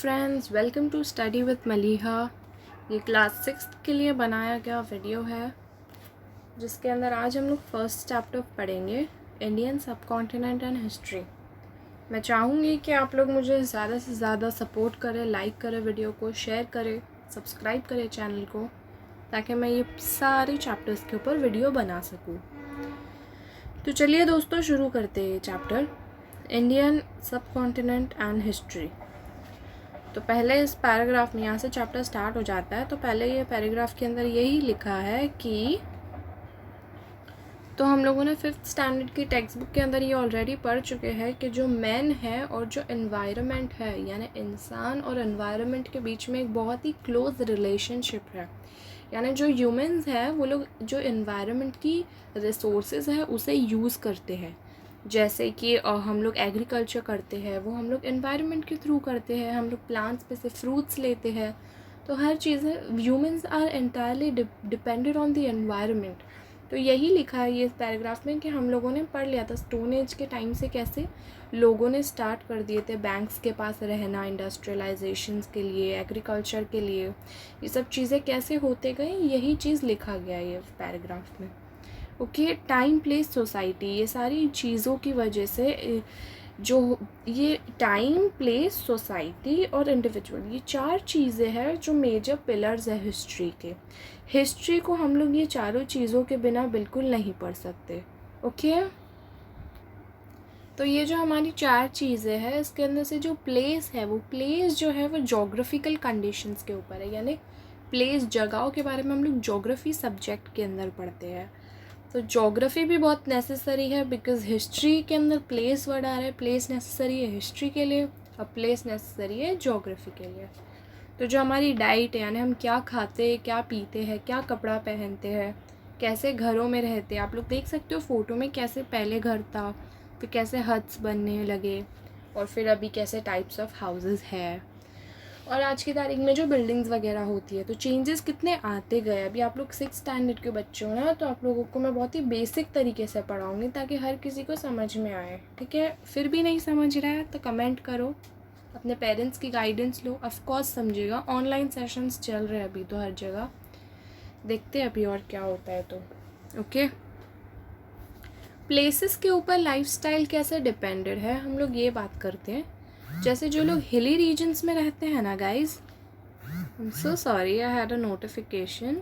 Friends, welcome to study with Maliha. ये class 6 के लिए बनाया गया वीडियो है जिसके अंदर आज हम लोग फर्स्ट चैप्टर पढ़ेंगे, इंडियन सब कॉन्टिनेंट एंड हिस्ट्री। मैं चाहूँगी कि आप लोग मुझे ज़्यादा से ज़्यादा सपोर्ट करें, लाइक करें, वीडियो को शेयर करें, सब्सक्राइब करें चैनल को, ताकि मैं ये सारे चैप्टर्स के ऊपर वीडियो बना सकूँ। तो चलिए दोस्तों, शुरू करते हैं चैप्टर इंडियन सब कॉन्टिनेंट एंड हिस्ट्री। तो पहले इस पैराग्राफ में, यहाँ से चैप्टर स्टार्ट हो जाता है, तो पहले ये पैराग्राफ के अंदर यही लिखा है कि तो हम लोगों ने 5th स्टैंडर्ड की टेक्स्ट बुक के अंदर ये ऑलरेडी पढ़ चुके हैं कि जो मैन है और जो एनवायरनमेंट है, यानी इंसान और एनवायरनमेंट के बीच में एक बहुत ही क्लोज रिलेशनशिप है। यानी जो ह्यूमंस हैं वो लोग जो एनवायरनमेंट की रिसोर्सेज है उसे यूज़ करते हैं। जैसे कि हम लोग एग्रीकल्चर करते हैं, वो हम लोग एनवायरनमेंट के थ्रू करते हैं। हम लोग प्लांट्स पे से फ्रूट्स लेते हैं। तो हर चीज़ें, humans are entirely depended on the environment. तो यही लिखा है ये इस पैराग्राफ में कि हम लोगों ने पढ़ लिया था स्टोन एज के टाइम से कैसे लोगों ने स्टार्ट कर दिए थे बैंक्स के पास रहना, इंडस्ट्रियलाइजेशंस के लिए, एग्रीकल्चर के लिए। ये सब चीज़ें कैसे होते गए, यही चीज़ लिखा गया है ये पैराग्राफ में। ओके, टाइम प्लेस सोसाइटी, ये सारी चीज़ों की वजह से जो ये टाइम प्लेस सोसाइटी और इंडिविजुअल, ये 4 चीज़ें हैं जो मेजर पिलर्स है हिस्ट्री के। हिस्ट्री को हम लोग ये चारों चीज़ों के बिना बिल्कुल नहीं पढ़ सकते। ओके, तो ये जो हमारी 4 चीज़ें हैं, इसके अंदर से जो प्लेस है, वो प्लेस जो है वो जोग्राफिकल कंडीशंस के ऊपर है। यानी प्लेस, जगहों के बारे में हम लोग जोग्राफी सब्जेक्ट के अंदर पढ़ते हैं। तो जोग्राफी भी बहुत नेसेसरी है, बिकॉज हिस्ट्री के अंदर प्लेस वर्ड आ रहा है। प्लेस नेसेसरी है हिस्ट्री के लिए और प्लेस नेसेसरी है जोग्राफी के लिए। तो जो हमारी डाइट है, यानी हम क्या खाते हैं, क्या पीते हैं, क्या कपड़ा पहनते हैं, कैसे घरों में रहते हैं, आप लोग देख सकते हो फ़ोटो में कैसे पहले घर था, फिर कैसे हट्स बनने लगे, और फिर अभी कैसे टाइप्स ऑफ हाउसेस है, और आज की तारीख में जो बिल्डिंग्स वगैरह होती है। तो चेंजेस कितने आते गए। अभी आप लोग 6th स्टैंडर्ड के बच्चे हो ना, तो आप लोगों को मैं बहुत ही बेसिक तरीके से पढ़ाऊँगी ताकि हर किसी को समझ में आए। ठीक है, फिर भी नहीं समझ रहा है तो कमेंट करो, अपने पेरेंट्स की गाइडेंस लो, ऑफकोर्स समझेगा। ऑनलाइन सेशंस चल रहे हैं अभी तो हर जगह, देखते हैं अभी और क्या होता है। तो ओके, प्लेसेस के ऊपर लाइफस्टाइल कैसे डिपेंडेड है, हम लोग ये बात करते हैं। जैसे जो लोग हिली रीजन्स में रहते हैं ना guys, I am so sorry, I had a notification.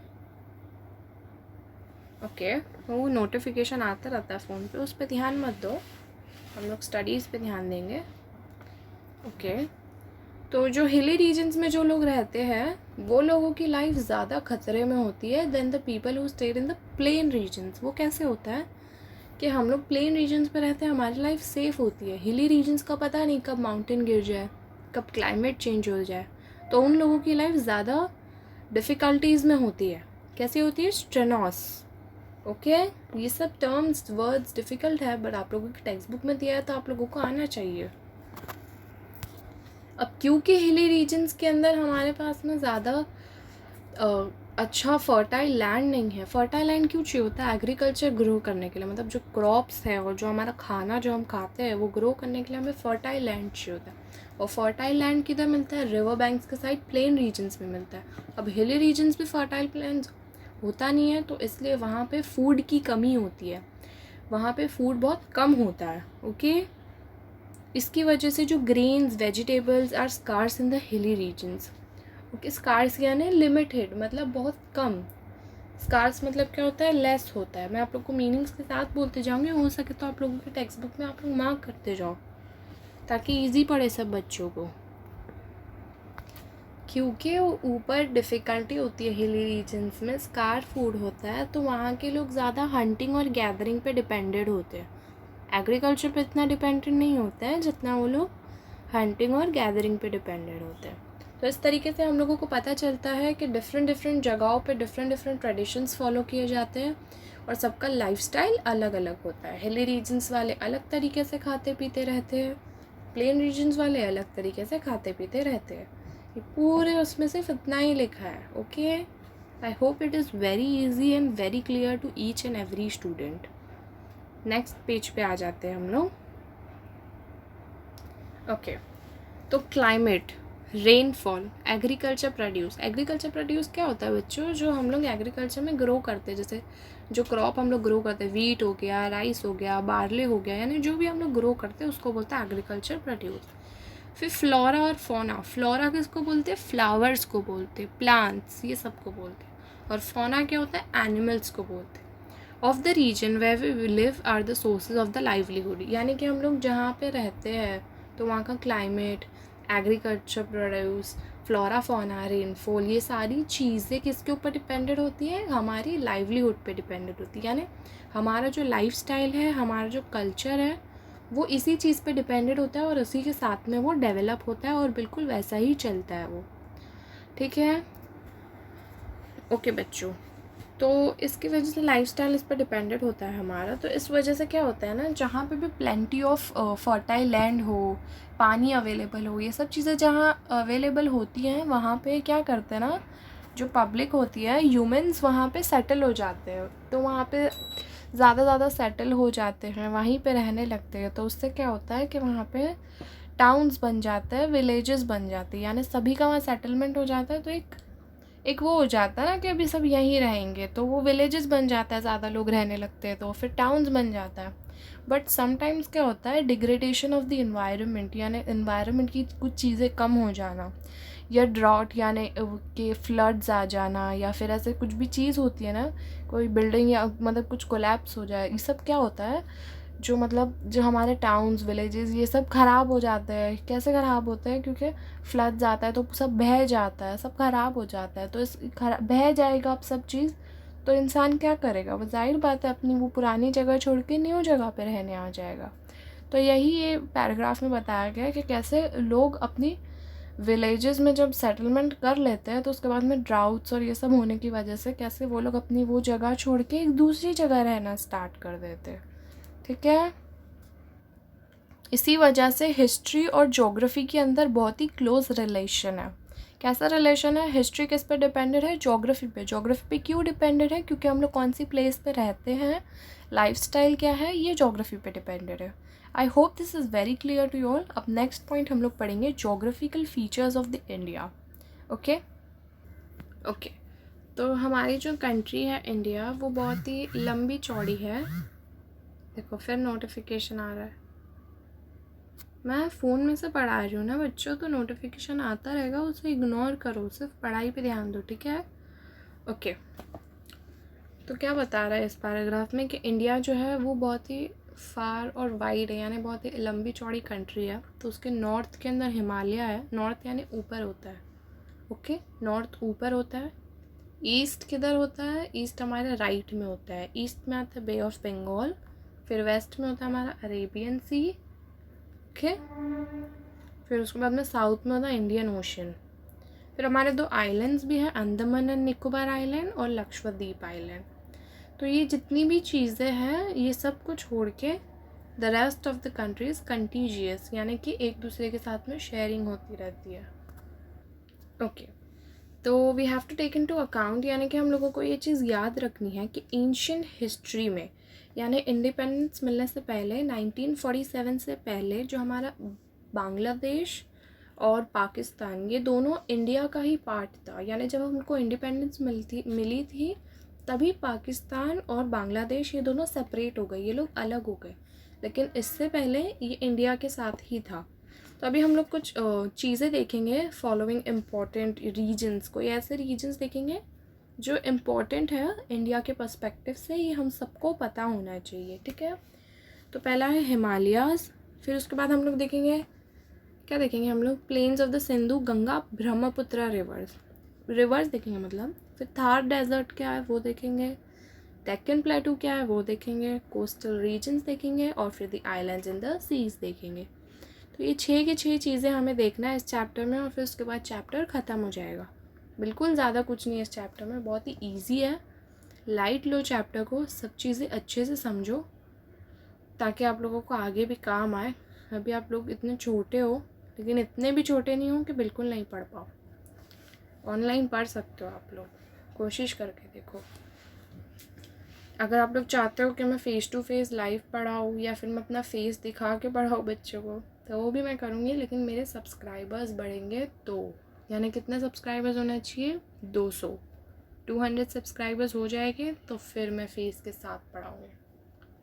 Okay, वो नोटिफिकेशन आता रहता है फ़ोन पे, उस पर ध्यान मत दो, हम लोग स्टडीज़ पे ध्यान देंगे। ओके, तो जो हिली रीजन्स में जो लोग रहते हैं वो लोगों की लाइफ ज़्यादा खतरे में होती है then the people who stayed in the plain regions. वो कैसे होता है कि हम लोग प्लेन रीजन्स पे रहते हैं, हमारी लाइफ सेफ़ होती है। हिली रीजन्स का पता नहीं कब माउंटेन गिर जाए, कब क्लाइमेट चेंज हो जाए, तो उन लोगों की लाइफ ज़्यादा डिफ़िकल्टीज़ में होती है। कैसे होती है? स्ट्रेनॉस। ओके, ये सब टर्म्स, वर्ड्स डिफ़िकल्ट है, बट आप लोगों की टेक्स्ट बुक में दिया है तो आप लोगों को आना चाहिए। अब क्योंकि हिली रीजन्स के अंदर हमारे पास में ज़्यादा अच्छा फर्टाइल लैंड नहीं है। फर्टाइल लैंड क्यों चाहिए होता है? एग्रीकल्चर ग्रो करने के लिए, मतलब जो क्रॉप्स है और जो हमारा खाना जो हम खाते हैं वो ग्रो करने के लिए हमें फर्टाइल लैंड चाहिए होता है। और फर्टाइल लैंड किधर मिलता है? रिवर बैंक्स के साइड, प्लेन रीजन्स में मिलता है। अब हिली रीजन्स में फर्टाइल प्लेन्स होता नहीं है, तो इसलिए वहाँ पे फूड की कमी होती है, वहाँ पे फूड बहुत कम होता है। ओके, इसकी वजह से जो grains, vegetables are scarce in the hilly regions. Okay, scarce यानी लिमिटेड, मतलब बहुत कम। स्कार्स मतलब क्या होता है? लेस होता है। मैं आप लोग को मीनिंग्स के साथ बोलते जाऊँगी, हो सके तो आप लोगों की टेक्स्ट बुक में आप लोग मार्क करते जाओ ताकि इजी पड़े सब बच्चों को। क्योंकि ऊपर डिफ़िकल्टी होती है हिली रीजन्स में, स्कार फूड होता है, तो वहाँ के लोग ज़्यादा हंटिंग और गैदरिंग पे डिपेंडेड होते हैं। एग्रीकल्चर पे इतना डिपेंडेंट नहीं होता है जितना वो लोग हंटिंग और गैदरिंग पे डिपेंडेड होते हैं। तो इस तरीके से हम लोगों को पता चलता है कि डिफरेंट जगहों पे डिफरेंट ट्रेडिशंस फॉलो किए जाते हैं और सबका लाइफस्टाइल अलग अलग होता है। हिली रीजन्स वाले अलग तरीके से खाते पीते रहते हैं, प्लेन रीजन्स वाले अलग तरीके से खाते पीते रहते हैं। ये पूरे उसमें सिर्फ इतना ही लिखा है। Okay, I hope it is very easy and very clear to each and every student. Next page पे आ जाते हैं हम लोग। ओके, तो क्लाइमेट, रेनफॉल, एग्रीकल्चर प्रोड्यूस क्या होता है बच्चों? जो हम लोग एग्रीकल्चर में ग्रो करते हैं, जैसे जो क्रॉप हम लोग ग्रो करते हैं, वीट हो गया, राइस हो गया, बार्ले हो गया, यानी जो भी हम लोग ग्रो करते हैं उसको बोलते हैं एग्रीकल्चर प्रोड्यूस। फिर फ्लोरा और फोना, फ्लोरा किसको बोलते हैं? फ्लावर्स को बोलते हैं, प्लांट्स, ये सब को बोलते हैं। और फोना क्या होता है? एनिमल्स को बोलते हैं। Of the region where we live are the sources of the livelihood, यानी कि हम लोग जहाँ पे रहते हैं तो वहाँ का climate, agriculture produce, flora fauna, rainfall, ये सारी चीज़ें किसके ऊपर डिपेंडेड होती है? हमारी लाइवलीहुड पे डिपेंडेड होती है। यानी हमारा जो लाइफस्टाइल है, हमारा जो कल्चर है, वो इसी चीज़ पे डिपेंडेड होता है और उसी के साथ में वो डेवलप होता है और बिल्कुल वैसा ही चलता है वो। ठीक है, ओके बच्चों। तो इसकी वजह से लाइफस्टाइल इस पर डिपेंडेड होता है हमारा। तो इस वजह से क्या होता है ना, जहाँ पे भी प्लेंटी ऑफ फर्टाइल लैंड हो, पानी अवेलेबल हो, ये सब चीज़ें जहाँ अवेलेबल होती हैं, वहाँ पे क्या करते हैं ना, जो पब्लिक होती है, ह्यूमंस वहाँ पे सेटल हो जाते हैं। तो वहाँ पे ज़्यादा सेटल हो जाते हैं, वहीं पे रहने लगते हैं। तो उससे क्या होता है कि वहाँ पे टाउन्स बन जाते हैं, विलेजेस बन जाते हैं, यानी सभी का वहाँ सेटलमेंट हो जाता है। तो एक वो हो जाता है ना कि अभी सब यहीं रहेंगे, तो वो विलेजेस बन जाता है, ज़्यादा लोग रहने लगते हैं, तो फिर टाउन्स बन जाता है। बट समटाइम्स क्या होता है, डिग्रेडेशन ऑफ द इन्वायरमेंट, यानी इन्वायरमेंट की कुछ चीज़ें कम हो जाना, या ड्रॉट यानी कि फ्लड्स आ जाना, या फिर ऐसे कुछ भी चीज़ होती है ना, कोई बिल्डिंग या मतलब कुछ कोलैप्स हो जाए, ये सब क्या होता है, जो मतलब जो हमारे टाउन्स, विलेजेस, ये सब ख़राब हो जाते हैं। कैसे ख़राब होते हैं? क्योंकि फ्लड्स आता है तो सब बह जाता है, सब ख़राब हो जाता है। तो इस बह जाएगा अब सब चीज़, तो इंसान क्या करेगा? वो ज़ाहिर बात है अपनी वो पुरानी जगह छोड़ के न्यू जगह पे रहने आ जाएगा। तो यही ये पैराग्राफ में बताया गया है कि कैसे लोग अपनी विलेजेस में जब सेटलमेंट कर लेते हैं तो उसके बाद में ड्राउट्स और ये सब होने की वजह से कैसे वो लोग अपनी वो जगह छोड़ के एक दूसरी जगह रहना स्टार्ट कर देते हैं। ठीक है, इसी वजह से हिस्ट्री और ज्योग्राफी के अंदर बहुत ही क्लोज रिलेशन है। कैसा रिलेशन है? हिस्ट्री किस पे डिपेंडेड है? ज्योग्राफी पे। ज्योग्राफी पे क्यों डिपेंडेड है? क्योंकि हम लोग कौन सी प्लेस पे रहते हैं, लाइफस्टाइल क्या है, ये ज्योग्राफी पे डिपेंडेड है। I hope this is very clear to you all. अब नेक्स्ट पॉइंट हम लोग पढ़ेंगे geographical features of the India. Okay okay, तो हमारी जो कंट्री है इंडिया, वो बहुत ही लंबी चौड़ी है। देखो फिर नोटिफिकेशन आ रहा है, मैं फ़ोन में से पढ़ा रही हूँ ना बच्चों, तो नोटिफिकेशन आता रहेगा, उसे इग्नोर करो, सिर्फ पढ़ाई पे ध्यान दो। ठीक है, ओके। तो क्या बता रहा है इस पैराग्राफ में कि इंडिया जो है वो बहुत ही फार और वाइड है, यानी बहुत ही लंबी चौड़ी कंट्री है। तो उसके नॉर्थ के अंदर हिमालय है, नॉर्थ यानी ऊपर होता है। ओके, नॉर्थ ऊपर होता है। ईस्ट किधर होता है? ईस्ट हमारे राइट में होता है। ईस्ट में आता है बे ऑफ बंगाल, फिर वेस्ट में होता है हमारा अरेबियन सी। ओके, फिर उसके बाद में साउथ में होता है इंडियन ओशन। फिर हमारे दो आइलैंड्स भी हैं, अंडमान एंड निकोबार आइलैंड और लक्षद्वीप आइलैंड। तो ये जितनी भी चीज़ें हैं, ये सब को छोड़ के the rest of the countries contiguous, यानी कि एक दूसरे के साथ में शेयरिंग होती रहती है। ओके, तो we have to take into account, यानी कि हम लोगों को ये चीज़ याद रखनी है कि एंशिएंट हिस्ट्री में, यानी इंडिपेंडेंस मिलने से पहले 1947 से पहले, जो हमारा बांग्लादेश और पाकिस्तान, ये दोनों इंडिया का ही पार्ट था। यानी जब हमको इंडिपेंडेंस मिली थी, तभी पाकिस्तान और बांग्लादेश ये दोनों सेपरेट हो गए, ये लोग अलग हो गए। लेकिन इससे पहले ये इंडिया के साथ ही था। तो अभी हम लोग कुछ चीज़ें देखेंगे, फॉलोइंग इम्पॉर्टेंट रीजन्स को, ये ऐसे रीजन्स देखेंगे जो इम्पॉर्टेंट है इंडिया के पर्सपेक्टिव से, ये हम सबको पता होना चाहिए। ठीक है, तो पहला है हिमालयाज़, फिर उसके बाद हम लोग देखेंगे, क्या देखेंगे हम लोग? Plains of the Sindhu, Ganga, Brahmaputra rivers देखेंगे मतलब। फिर थार डेजर्ट क्या है वो देखेंगे, डेक्कन प्लेटू क्या है वो देखेंगे, कोस्टल रीजन्स देखेंगे, और फिर the islands in the seas देखेंगे। तो ये 6 की 6 चीज़ें हमें देखना है इस चैप्टर में, और फिर उसके बाद चैप्टर ख़त्म हो जाएगा। बिल्कुल ज़्यादा कुछ नहीं है इस चैप्टर में, बहुत ही ईजी है। लाइट लो चैप्टर को, सब चीज़ें अच्छे से समझो ताकि आप लोगों को आगे भी काम आए। अभी आप लोग इतने छोटे हो, लेकिन इतने भी छोटे नहीं हो कि बिल्कुल नहीं पढ़ पाओ। ऑनलाइन पढ़ सकते हो आप लोग, कोशिश करके देखो। अगर आप लोग चाहते हो कि मैं फ़ेस टू फेस लाइव पढ़ाऊँ, या फिर मैं अपना फेस दिखा के पढ़ाऊँ बच्चों को, तो वो भी मैं करूँगी, लेकिन मेरे सब्सक्राइबर्स बढ़ेंगे तो, यानी कितने सब्सक्राइबर्स होने चाहिए? 200। 200 सब्सक्राइबर्स हो जाएंगे तो फिर मैं फेस के साथ पढ़ाऊँगी,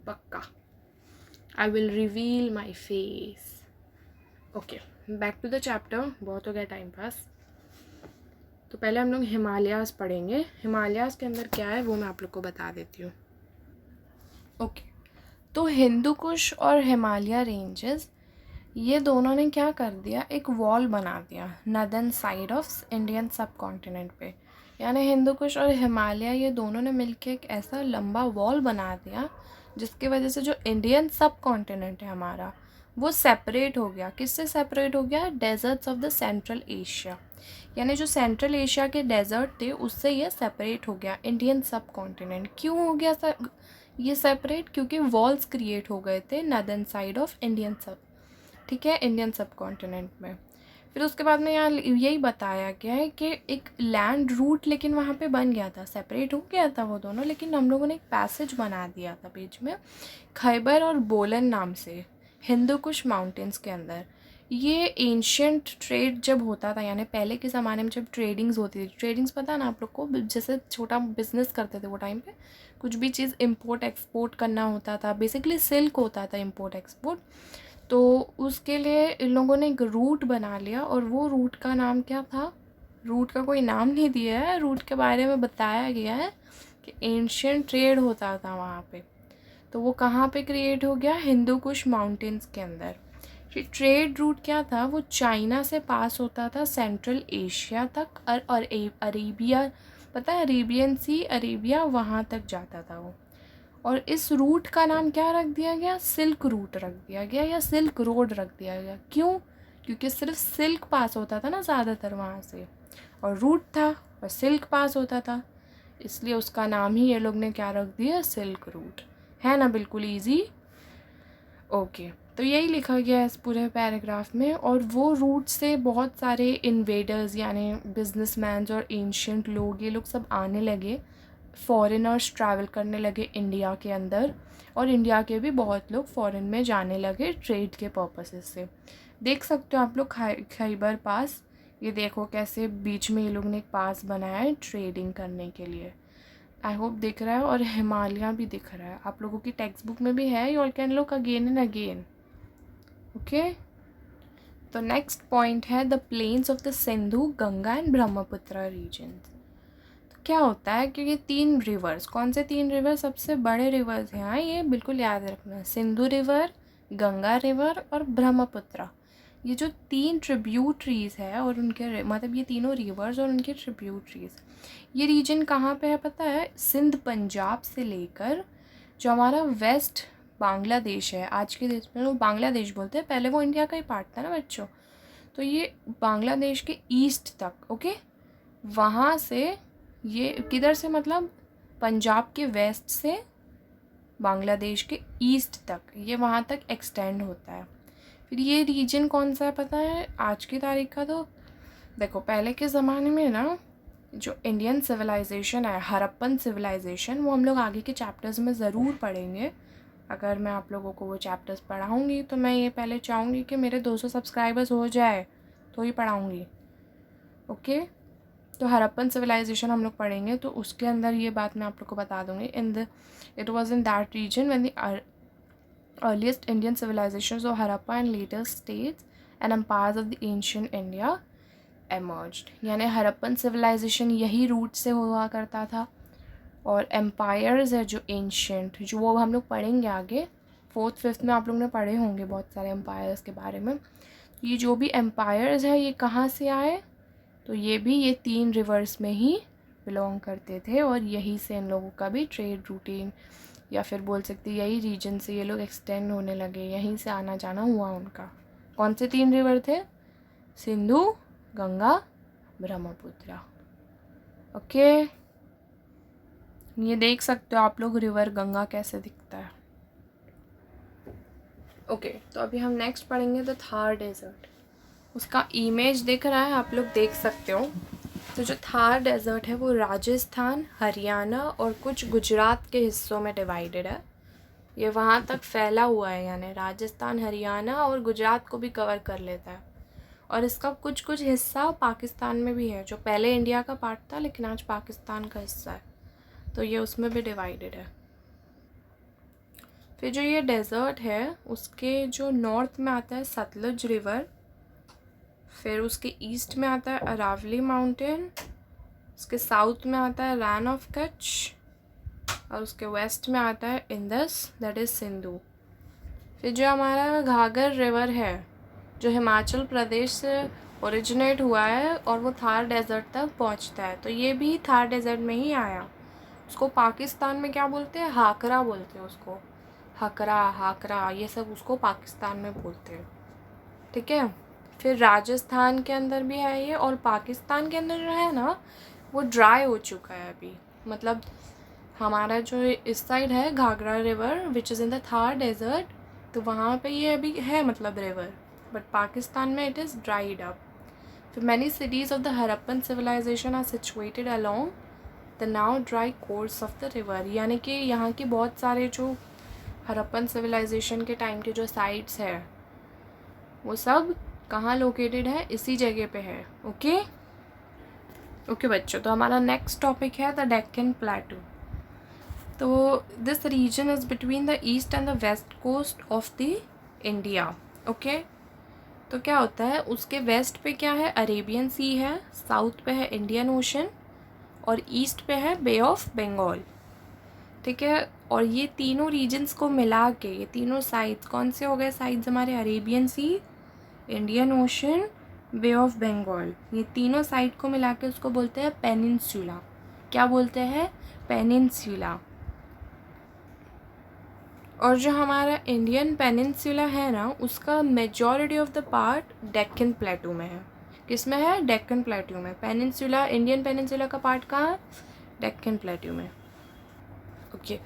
पक्का। I will reveal my face. Okay, back to the chapter. बहुत हो गया टाइम पास। तो पहले हम लोग हिमालयाज़ पढ़ेंगे। हिमालयाज़ के अंदर क्या है वो मैं आप लोग को बता देती हूँ। ओके, तो हिंदू कुश और हिमालय रेंजेस, ये दोनों ने क्या कर दिया, एक वॉल बना दिया नदर्न साइड ऑफ इंडियन सब कॉन्टिनेंट पे। यानी हिंदू कुश और हिमालय ये दोनों ने मिलके एक ऐसा लंबा वॉल बना दिया जिसकी वजह से जो इंडियन सब कॉन्टिनेंट है हमारा, वो सेपरेट हो गया। किससे सेपरेट हो गया? Desserts of the central Asia. यानी जो सेंट्रल एशिया के डेजर्ट थे उससे ये सेपरेट हो गया इंडियन सब कॉन्टिनेंट। क्यों हो गया ये सेपरेट? क्योंकि वॉल्स क्रिएट हो गए थे नदर्न साइड ऑफ इंडियन सब, ठीक है, इंडियन सब कॉन्टिनेंट में। फिर उसके बाद में यहाँ यही बताया गया है कि एक लैंड रूट लेकिन वहाँ पे बन गया था, सेपरेट हो गया था वो दोनों, लेकिन हम लोगों ने एक पैसेज बना दिया था बीच में, खैबर और बोलन नाम से, हिंदू कुश माउंटेन्स के अंदर। ये एंशियंट ट्रेड जब होता था, यानी पहले के ज़माने में जब ट्रेडिंग्स होती थी, ट्रेडिंग्स पता है ना आप लोग को, जैसे छोटा बिजनेस करते थे वो टाइम पे, कुछ भी चीज़ इम्पोर्ट एक्सपोर्ट करना होता था, बेसिकली सिल्क होता था इम्पोर्ट एक्सपोर्ट। तो उसके लिए इन लोगों ने एक रूट बना लिया, और वो रूट का नाम क्या था? रूट का कोई नाम नहीं दिया है, रूट के बारे में बताया गया है कि एंशियंट ट्रेड होता था वहाँ पे। तो वो कहाँ पे क्रिएट हो गया? हिंदू कुश माउंटेन्स के अंदर। ये ट्रेड रूट क्या था? वो चाइना से पास होता था सेंट्रल एशिया तक, और अरेबिया, पता है अरेबियन सी, अरेबिया, वहाँ तक जाता था वो। और इस रूट का नाम क्या रख दिया गया? सिल्क रूट रख दिया गया, या सिल्क रोड रख दिया गया। क्यों? क्योंकि सिर्फ सिल्क पास होता था ना ज़्यादातर वहाँ से, और रूट था और सिल्क पास होता था, इसलिए उसका नाम ही ये लोग ने क्या रख दिया? Silk route. है ना, बिल्कुल ईजी। ओके, तो यही लिखा गया है इस पूरे पैराग्राफ में। और वो रूट से बहुत सारे इन्वेडर्स यानी बिजनेसमैन्स और एंशियंट लोग, ये लोग सब आने लगे, फॉरेनर्स ट्रैवल करने लगे इंडिया के अंदर, और इंडिया के भी बहुत लोग फॉरेन में जाने लगे ट्रेड के पर्पसेस से। देख सकते हो आप लोग खैबर पास, ये देखो कैसे बीच में ये लोग ने एक पास बनाया है ट्रेडिंग करने के लिए। आई होप दिख रहा है। और हिमालय भी दिख रहा है, आप लोगों की टेक्स्ट बुक में भी है, you all can look again and again. Okay, तो नेक्स्ट पॉइंट है the plains of the Sindhu, Ganga and Brahmaputra regions. क्या होता है कि ये 3 रिवर्स, कौन से 3 रिवर सबसे बड़े रिवर्स हैं? हाँ, ये बिल्कुल याद रखना, सिंधु रिवर, गंगा रिवर और ब्रह्मपुत्र। ये जो 3 ट्रिब्यूटरीज है और उनके मतलब ये तीनों रिवर्स और उनके ट्रिब्यूटरीज, ये रीजन कहाँ पे है पता है? सिंध पंजाब से लेकर जो हमारा वेस्ट बांग्लादेश है, आज के देश में लोग बांग्लादेश बोलते हैं, पहले वो इंडिया का ही पार्ट था ना बच्चों, तो ये बांग्लादेश के ईस्ट तक। ओके, वहाँ से ये किधर से, मतलब पंजाब के वेस्ट से बांग्लादेश के ईस्ट तक, ये वहाँ तक एक्सटेंड होता है। फिर ये रीजन कौन सा है पता है आज की तारीख का? तो देखो, पहले के ज़माने में ना जो इंडियन सिविलाइजेशन है, हड़प्पन सिविलाइजेशन, वो हम लोग आगे के चैप्टर्स में ज़रूर पढ़ेंगे। अगर मैं आप लोगों को वो चैप्टर्स पढ़ाऊँगी तो मैं ये पहले चाहूँगी कि मेरे 200 सब्सक्राइबर्स हो जाए तो ही पढ़ाऊँगी। ओके, तो हड़प्पन सिविलाइजेशन हम लोग पढ़ेंगे, तो उसके अंदर ये बात मैं आप लोग को बता दूँगी। It was in that region when the earliest Indian civilizations of Harappa and later states and empires of the ancient India emerged. यानी हड़प्पन सिविलाइजेशन यही रूट से हुआ करता था, और एम्पायर्स है जो एंशिएंट, जो वो हम लोग पढ़ेंगे आगे 4th 5th में, आप लोग ने पढ़े होंगे बहुत सारे एम्पायर्स के बारे में। ये जो भी एम्पायर्स है ये कहाँ से आए? तो ये भी ये 3 रिवर्स में ही बिलोंग करते थे, और यहीं से इन लोगों का भी ट्रेड रूटीन, या फिर बोल सकते यही रीजन से ये लोग एक्सटेंड होने लगे, यहीं से आना जाना हुआ उनका। कौन से 3 रिवर थे? सिंधु, गंगा, ब्रह्मपुत्र। ओके, ये देख सकते हो आप लोग रिवर गंगा कैसे दिखता है। ओके, तो अभी हम नेक्स्ट पढ़ेंगे द थार डेजर्ट। उसका इमेज दिख रहा है, आप लोग देख सकते हो। तो जो थार डेजर्ट है वो राजस्थान, हरियाणा और कुछ गुजरात के हिस्सों में डिवाइडेड है। ये वहाँ तक फैला हुआ है, यानी राजस्थान, हरियाणा और गुजरात को भी कवर कर लेता है। और इसका कुछ कुछ हिस्सा पाकिस्तान में भी है, जो पहले इंडिया का पार्ट था लेकिन आज पाकिस्तान का हिस्सा है, तो ये उसमें भी डिवाइडेड है। फिर जो ये डेज़र्ट है उसके जो नॉर्थ में आता है सतलुज रिवर, फिर उसके ईस्ट में आता है अरावली माउंटेन, उसके साउथ में आता है रैन ऑफ कच्छ, और उसके वेस्ट में आता है इंडस, दैट इज़ सिंधु। फिर जो हमारा घाघर रिवर है जो हिमाचल प्रदेश से ओरिजिनेट हुआ है और वो थार डेज़र्ट तक पहुंचता है, तो ये भी थार डेज़र्ट में ही आया। उसको पाकिस्तान में क्या बोलते हैं, हाकरा बोलते हैं उसको, हकरा, हाकरा, ये सब उसको पाकिस्तान में बोलते हैं। ठीक है। फिर राजस्थान के अंदर भी है ये, और पाकिस्तान के अंदर जो है ना वो ड्राई हो चुका है अभी, मतलब हमारा जो इस साइड है Ghaghara river which is in the Thar desert, तो वहाँ पे ये अभी है मतलब रिवर, बट पाकिस्तान में इट इज़ ड्राइड अप। फिर many cities of the Harappan civilization are situated along the now dry course of the river, यानी कि यहाँ के बहुत सारे जो हरप्पन सिविलाइजेशन के टाइम के जो साइट्स है वो सब कहाँ लोकेटेड है, इसी जगह पे है। ओके बच्चों, तो हमारा नेक्स्ट टॉपिक है द डेक्कन प्लेटू। तो this region is between the east and the west coast of the India. Okay, तो क्या होता है उसके वेस्ट पे क्या है, अरेबियन सी है, साउथ पे है इंडियन ओशन, और ईस्ट पे है बे ऑफ बंगाल। ठीक है, और ये तीनों रीजन्स को मिला के ये तीनों साइड्स कौन से हो गए साइड्स हमारे, Arabian Sea, Indian Ocean, Bay of Bengal, ये तीनों साइड को मिला के उसको बोलते हैं पेनिनसुला। क्या बोलते हैं, पेनिनसुला। और जो हमारा इंडियन पेनिनसुला है ना उसका majority of the part Deccan प्लेटू में है। किस में है, डेक्कन प्लेटू में। पेनिनसुला, इंडियन पेनिनसुला का पार्ट कहाँ है, डेक्कन प्लेटू में। ओके,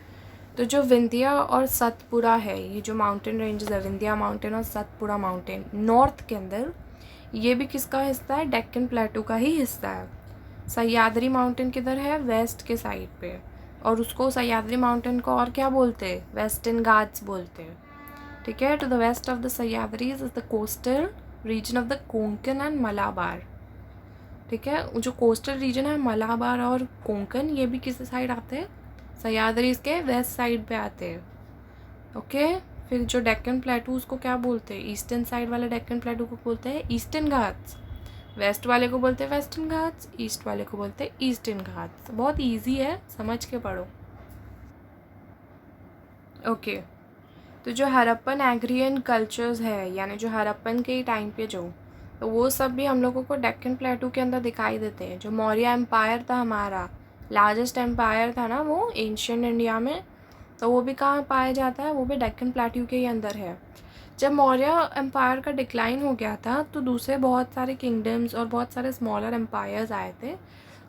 तो जो विंध्या और सतपुड़ा है, ये जो माउंटेन रेंजेस है विंध्या माउंटेन और सतपुड़ा माउंटेन नॉर्थ के अंदर, ये भी किसका हिस्सा है, डेक्कन प्लेटू का ही हिस्सा है। सह्याद्री माउंटेन किधर है, वेस्ट के साइड पे, और उसको सह्याद्री माउंटेन को और क्या बोलते हैं, वेस्टर्न घाट्स बोलते हैं। ठीक है, to the west of the Sahyadris is the coastal region of the Konkan and Malabar. ठीक है, जो कोस्टल रीजन है मलाबार और कोंकण, ये भी किस साइड आते हैं, सह्याद्रीज के वेस्ट साइड पे आते हैं। ओके, फिर जो डेक्कन प्लेटू उसको क्या बोलते हैं, ईस्टर्न साइड वाले डेक्कन प्लेटू को बोलते हैं ईस्टर्न घाट्स, वेस्ट वाले को बोलते हैं वेस्टर्न घाट्स, ईस्ट वाले को बोलते हैं ईस्टर्न घाट्स। बहुत इजी है, समझ के पढ़ो। ओके, तो जो हरप्पन एग्रियन कल्चर्स है, यानी जो हरप्पन के टाइम पे जो, तो वो सब भी हम लोगों को डेक्कन प्लेटू के अंदर दिखाई देते हैं। जो मौर्य एम्पायर था हमारा, लार्जेस्ट एम्पायर था ना वो एंशियंट इंडिया में, तो वो भी कहाँ पाया जाता है, वो भी डेक्कन प्लेटू के ही अंदर है। जब मौर्य एम्पायर का डिक्लाइन हो गया था तो दूसरे बहुत सारे किंगडम्स और बहुत सारे स्मॉलर एम्पायर्स आए थे,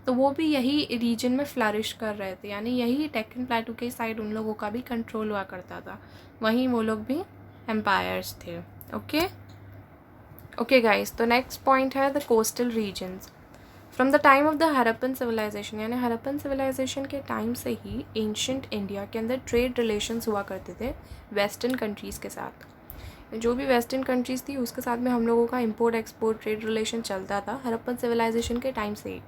तो वो भी यही रीजन में फ्लरिश कर रहे थे, यानी यही डेक्कन प्लेटू के साइड उन लोगों का भी कंट्रोल हुआ करता था, वहीं वो लोग भी एम्पायर्स थे। ओके गाइस, तो नेक्स्ट पॉइंट है the coastal regions. From the time of the Harappan civilization, यानी हरप्पन सिविलाइजेशन के टाइम से ही एंशंट इंडिया के अंदर ट्रेड रिलेशंस हुआ करते थे वेस्टर्न कंट्रीज़ के साथ। जो भी वेस्टर्न कंट्रीज़ थी उसके साथ में हम लोगों का इंपोर्ट एक्सपोर्ट ट्रेड रिलेशन चलता था हरप्पन सिविलाइजेशन के टाइम से ही।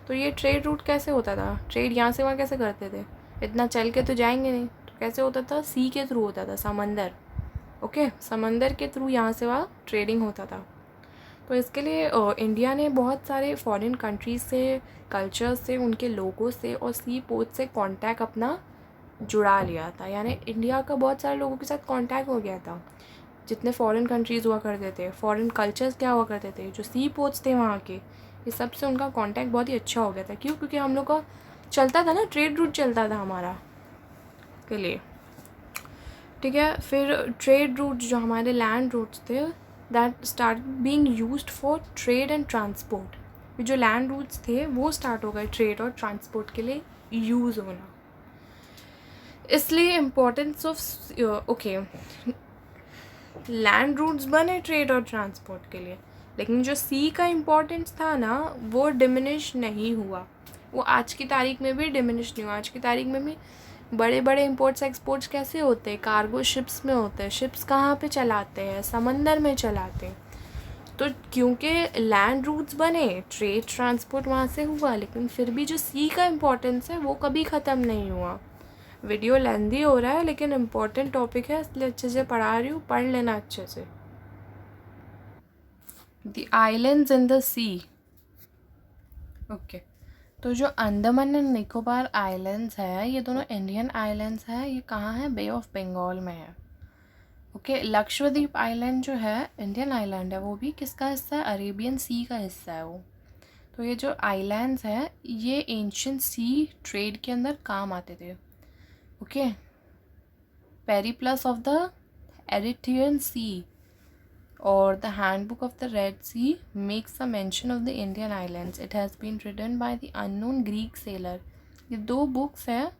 तो ये ट्रेड रूट कैसे होता था, ट्रेड यहाँ से वहाँ कैसे करते थे, इतना चल के तो जाएंगे नहीं, तो कैसे होता था, सी के थ्रू होता था, समंदर। ओके, समंदर के थ्रू यहाँ से वहाँ ट्रेडिंग होता था। तो इसके लिए इंडिया ने बहुत सारे फॉरेन कंट्रीज से, कल्चर से, उनके लोगों से और सी पोर्ट से कांटेक्ट अपना जुड़ा लिया था, यानी इंडिया का बहुत सारे लोगों के साथ कांटेक्ट हो गया था। जितने फॉरेन कंट्रीज़ हुआ करते थे, फॉरेन कल्चर्स क्या हुआ करते थे, जो सी पोर्ट्स थे वहाँ के, ये सब से उनका कांटेक्ट बहुत ही अच्छा हो गया था। क्यों, क्योंकि हम लोग का चलता था ना, ट्रेड रूट चलता था हमारा के लिए। ठीक है, फिर ट्रेड रूट जो हमारे लैंड रूट्स थे that start being used for trade and transport. जो लैंड रूट्स थे वो स्टार्ट हो गए ट्रेड और ट्रांसपोर्ट के लिए यूज़ होना। इसलिए importance of okay, land routes बने ट्रेड और ट्रांसपोर्ट के लिए, लेकिन जो सी का इम्पोर्टेंस था ना वो डिमिनिश नहीं हुआ, वो आज की तारीख में भी डिमिनिश नहीं हुआ। आज की तारीख में भी बड़े बड़े इंपोर्ट्स एक्सपोर्ट्स कैसे होते हैं? कार्गो शिप्स में होते हैं। शिप्स कहाँ पे चलाते हैं? समंदर में चलाते हैं। तो क्योंकि लैंड रूट्स बने, ट्रेड ट्रांसपोर्ट वहाँ से हुआ, लेकिन फिर भी जो सी का इम्पोर्टेंस है वो कभी ख़त्म नहीं हुआ। वीडियो लेंदी हो रहा है लेकिन इम्पोर्टेंट टॉपिक है, इसलिए अच्छे से पढ़ा रही हूँ, पढ़ लेना अच्छे से। The islands in the sea. Okay, तो जो अंडमान एंड निकोबार आइलैंड्स है, ये दोनों इंडियन आइलैंड्स है। ये कहाँ है? बे ऑफ बंगाल में है। ओके, लक्षद्वीप आइलैंड जो है इंडियन आइलैंड है, वो भी किसका हिस्सा है? अरेबियन सी का हिस्सा है वो। तो ये जो आइलैंड्स हैं ये एंशियंट सी ट्रेड के अंदर काम आते थे। Okay, Periplus of the Erythraean Sea और the handbook of the Red Sea makes a mention of the Indian islands. It has been written by the unknown Greek sailor. ये दो बुक्स हैं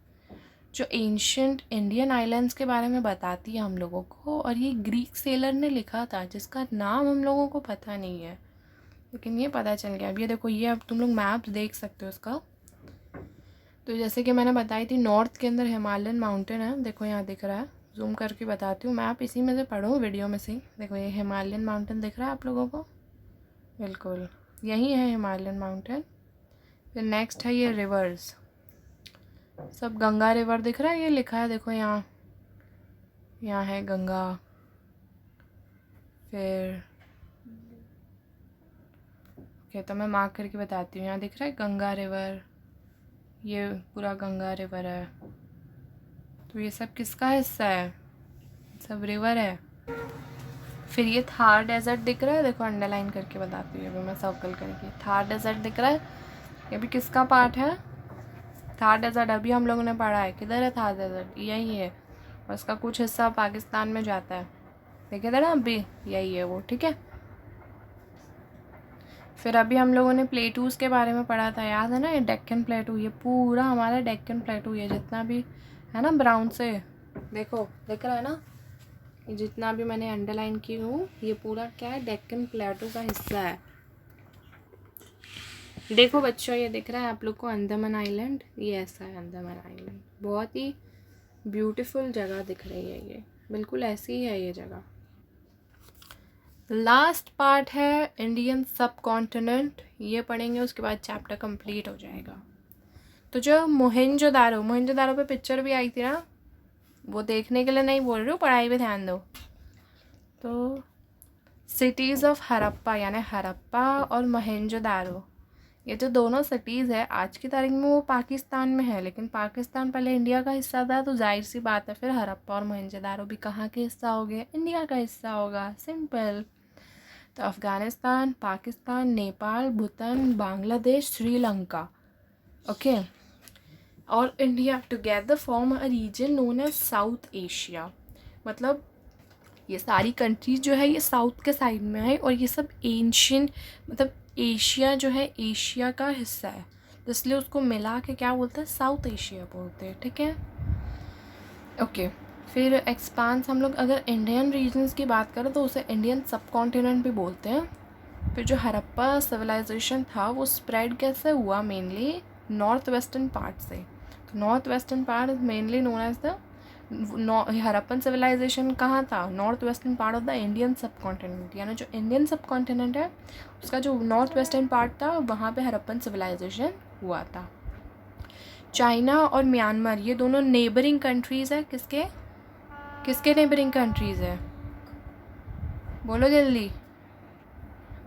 जो एंशियंट इंडियन आइलैंड्स के बारे में बताती है हम लोगों को, और ये ग्रीक सेलर ने लिखा था जिसका नाम हम लोगों को पता नहीं है, लेकिन ये पता चल गया। अब ये देखो, ये अब तुम लोग मैप देख सकते हो इसका। तो जैसे कि मैंने बताई थी, नॉर्थ के अंदर हिमालयन माउंटेन है, देखो यहाँ दिख रहा है, जूम करके बताती हूँ। मैप इसी में से पढ़ो, वीडियो में से ही। देखो ये हिमालयन माउंटेन दिख रहा है आप लोगों को? बिल्कुल यही है हिमालयन माउंटेन। फिर नेक्स्ट है ये रिवर्स, सब गंगा रिवर दिख रहा है, ये लिखा है देखो यहाँ, यहाँ है गंगा। फिर ओके, तो मैं मार्क करके बताती हूँ। यहाँ दिख रहा है गंगा रिवर, ये पूरा गंगा रिवर है। तो ये सब किसका हिस्सा है? सब रिवर है। फिर ये थार डेजर्ट दिख रहा है, देखो अंडरलाइन करके बताती हूँ अभी मैं सर्कल करके। थार डेजर्ट दिख रहा है, ये भी किसका पार्ट है? थार डेजर्ट अभी हम लोगों ने पढ़ा है। किधर है थार डेजर्ट? यही है, और इसका कुछ हिस्सा पाकिस्तान में जाता है, देखे थे ना अभी, यही है वो, ठीक है। फिर अभी हम लोगों ने प्लेटूज़ के बारे में पढ़ा था, याद है ना? ये डेक्कन प्लेटू, ये पूरा हमारा डेक्कन प्लेटू, ये जितना भी है ना ब्राउन से, देखो दिख रहा है ना, ये जितना भी मैंने अंडरलाइन की हूँ ये पूरा क्या है? डेक्कन प्लेटू का हिस्सा है। देखो बच्चों, ये दिख रहा है आप लोग को अंडमान आइलैंड, ये ऐसा है अंडमान आइलैंड। बहुत ही ब्यूटीफुल जगह दिख रही है ये, बिल्कुल ऐसी ही है ये जगह। लास्ट पार्ट है इंडियन सब कॉन्टिनेंट, ये पढ़ेंगे उसके बाद चैप्टर कंप्लीट हो जाएगा। तो जो मोहनजोदारो पे पिक्चर भी आई थी ना, वो देखने के लिए नहीं बोल रही हूँ, पढ़ाई पे ध्यान दो। तो सिटीज़ ऑफ हड़प्पा, यानी हड़प्पा और मोहनजोदारो, ये जो दोनों सिटीज़ है आज की तारीख में वो पाकिस्तान में है, लेकिन पाकिस्तान पहले इंडिया का हिस्सा था, तो जाहिर सी बात है फिर हड़प्पा और मोहनजोदारो भी कहाँ के हिस्सा हो गए? इंडिया का हिस्सा होगा, सिंपल। तो अफ़गानिस्तान, पाकिस्तान, नेपाल, भूटान, बांग्लादेश, श्रीलंका, ओके, और India together form a region known as South Asia. मतलब ये सारी कंट्रीज जो है ये साउथ के साइड में है, और ये सब एंशियंट, मतलब एशिया जो है एशिया का हिस्सा है, तो इसलिए उसको मिला के क्या बोलते हैं? साउथ एशिया बोलते हैं, ठीक है। ओके, फिर एक्सपांस, हम लोग अगर इंडियन रीजन्स की बात करें तो उसे इंडियन सब कॉन्टिनेंट भी बोलते हैं। फिर जो हड़प्पा सिविलाइजेशन था वो स्प्रेड कैसे हुआ? मेनली नॉर्थ वेस्टर्न पार्ट से। तो north western part mainly known as the Harappan civilization कहाँ था? North western part of the Indian subcontinent, यानी जो इंडियन सब कॉन्टिनेंट है उसका जो नॉर्थ वेस्टर्न पार्ट था वहाँ पे हड़प्पन सिविलाइजेशन हुआ था। चाइना और म्यांमार, ये दोनों नेबरिंग कंट्रीज़ है, किसके नेबरिंग कंट्रीज़ है? बोलो जल्दी।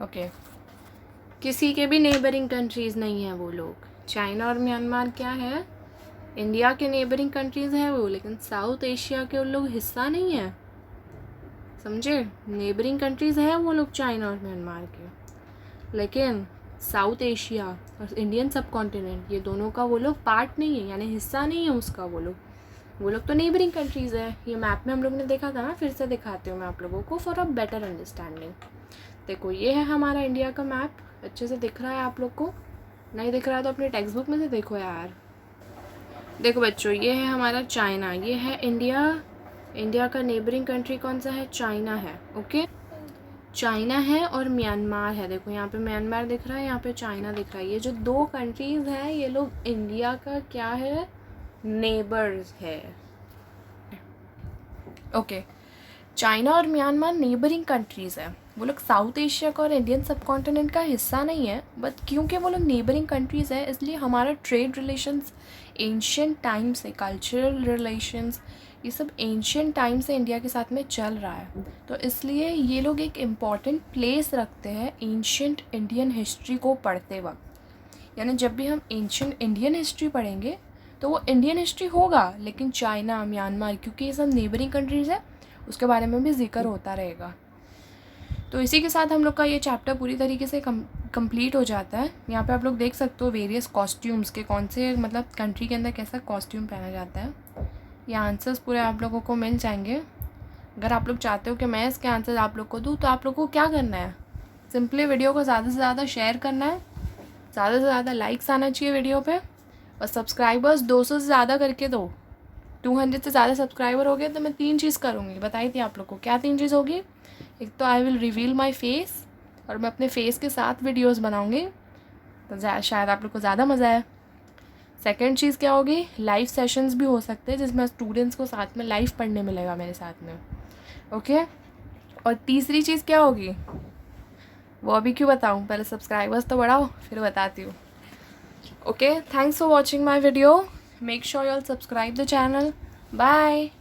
ओके, किसी के भी नेबरिंग कंट्रीज़ नहीं है वो लोग। चाइना और म्यांमार क्या है? इंडिया के नेबरिंग कंट्रीज़ हैं वो, लेकिन साउथ एशिया के उन लोग हिस्सा नहीं है, समझे? नेबरिंग कंट्रीज़ हैं वो लोग चाइना और म्यांमार के, लेकिन साउथ एशिया और इंडियन सब कॉन्टिनेंट, ये दोनों का वो लोग पार्ट नहीं है, यानी हिस्सा नहीं है उसका वो लोग तो नेबरिंग कंट्रीज़ है। ये मैप में हम लोग ने देखा था ना, फिर से दिखाती हूँ मैं आप लोगों को फॉर अ बेटर अंडरस्टैंडिंग। देखो ये है हमारा इंडिया का मैप, अच्छे से दिख रहा है आप लोग को? नहीं दिख रहा है तो अपने टेक्स्ट बुक में से देखो यार। देखो बच्चों, ये है हमारा चाइना, ये है इंडिया। इंडिया का नेबरिंग कंट्री कौन सा है? चाइना है, ओके। चाइना है और म्यांमार है, देखो यहाँ पे म्यांमार दिख रहा है, यहाँ पे चाइना दिख रहा है। ये जो दो कंट्रीज़ हैं ये लोग इंडिया का क्या है? नेबर्स है। ओके, चाइना और म्यांमार नेबरिंग कंट्रीज़ है। वो लोग साउथ एशिया का और इंडियन सब कॉन्टिनेंट का हिस्सा नहीं है, बट क्योंकि वो लोग नेबरिंग कंट्रीज़ है इसलिए हमारा ट्रेड रिलेशंस एंशियंट टाइम से, कल्चरल रिलेशंस, ये सब एंशियंट टाइम से इंडिया के साथ में चल रहा है। तो इसलिए ये लोग एक इम्पॉर्टेंट प्लेस रखते हैं एंशियंट इंडियन हिस्ट्री को पढ़ते वक्त। यानी जब भी हम एंशियंट इंडियन हिस्ट्री पढ़ेंगे तो वो इंडियन हिस्ट्री होगा, लेकिन चाइना, म्यांमार, क्योंकि ये सब नेबरिंग कंट्रीज़ है, उसके बारे में भी जिक्र होता रहेगा। तो इसी के साथ हम लोग का ये चैप्टर पूरी तरीके से कंप्लीट हो जाता है। यहाँ पे आप लोग देख सकते हो वेरियस कॉस्ट्यूम्स के कौन से, मतलब कंट्री के अंदर कैसा कॉस्ट्यूम पहना जाता है। ये आंसर्स पूरे आप लोगों को मिल जाएंगे। अगर आप लोग चाहते हो कि मैं इसके आंसर आप लोग को दूँ तो आप लोग को क्या करना है, सिंपली वीडियो को ज़्यादा से ज़्यादा शेयर करना है, ज़्यादा से ज़्यादा लाइक्स आना चाहिए वीडियो पे, और सब्सक्राइबर्स 200 से ज़्यादा करके दो। 200 से ज़्यादा सब्सक्राइबर हो गए तो मैं 3 चीज़ करूँगी, बताई थी आप लोग को। क्या 3 चीज़ होगी? एक तो आई विल रिवील माई फेस, और मैं अपने फेस के साथ वीडियोस बनाऊँगी, तो शायद आप लोग को ज़्यादा मज़ा आए। सेकंड चीज़ क्या होगी? लाइव सेशंस भी हो सकते हैं जिसमें स्टूडेंट्स को साथ में लाइव पढ़ने मिलेगा मेरे साथ में। ओके, और तीसरी चीज़ क्या होगी वो अभी क्यों बताऊँ, पहले सब्सक्राइबर्स तो बढ़ाओ फिर बताती हूँ। Okay, thanks for watching my video. Make sure you all subscribe the channel. Bye.